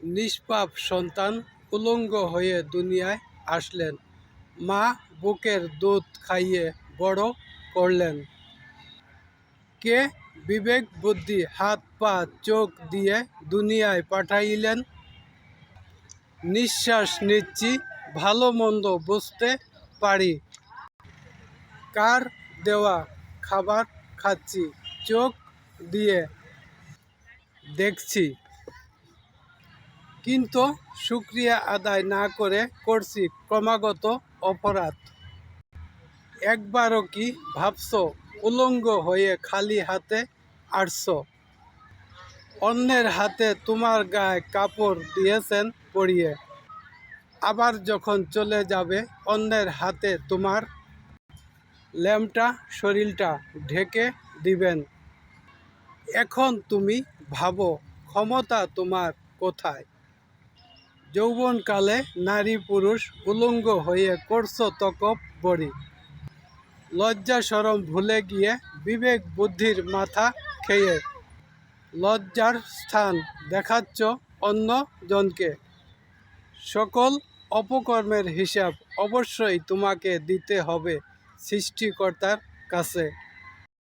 নিষ্পাপ সন্তান উলঙ্গ হয়ে দুনিয়ায় আসলেন। মা বুকের দুধ খাইয়ে বড় করলেন। কে বিবেক বুদ্ধি হাত পা চোখ দিয়ে দুনিয়ায় পাঠাইলেন। নিঃশ্বাস নিচ্ছি, ভালো মন্দ বুঝতে পারি। কার দেওয়া খাবার খাচ্ছি, চোখ দিয়ে দেখছি। কিন্তু শুকরিয়া আদায় না করে করছি ক্রমাগত অপরাধ। একবারও কি ভাবছো উলঙ্গ হয়ে খালি হাতে আসছো? অন্যের হাতে তোমার গায়ে কাপড় দিয়েছেন পরিয়ে, আবার যখন চলে যাবে অন্যের হাতে তোমার ল্যাম্পটা শরীরটা ঢেকে দিবেন। এখন তুমি ভাবো ক্ষমতা তোমার কোথায়? যৌবনকালে নারী পুরুষ উলঙ্গ হয়ে করছো তকব্বরি। লজ্জা শরম ভুলে গিয়ে বিবেক বুদ্ধির মাথা খেয়ে লজ্জার স্থান দেখাচ্ছ অন্য জনকে। সকল অপকর্মের হিসাব অবশ্যই তোমাকে দিতে হবে সৃষ্টিকর্তার কাছে।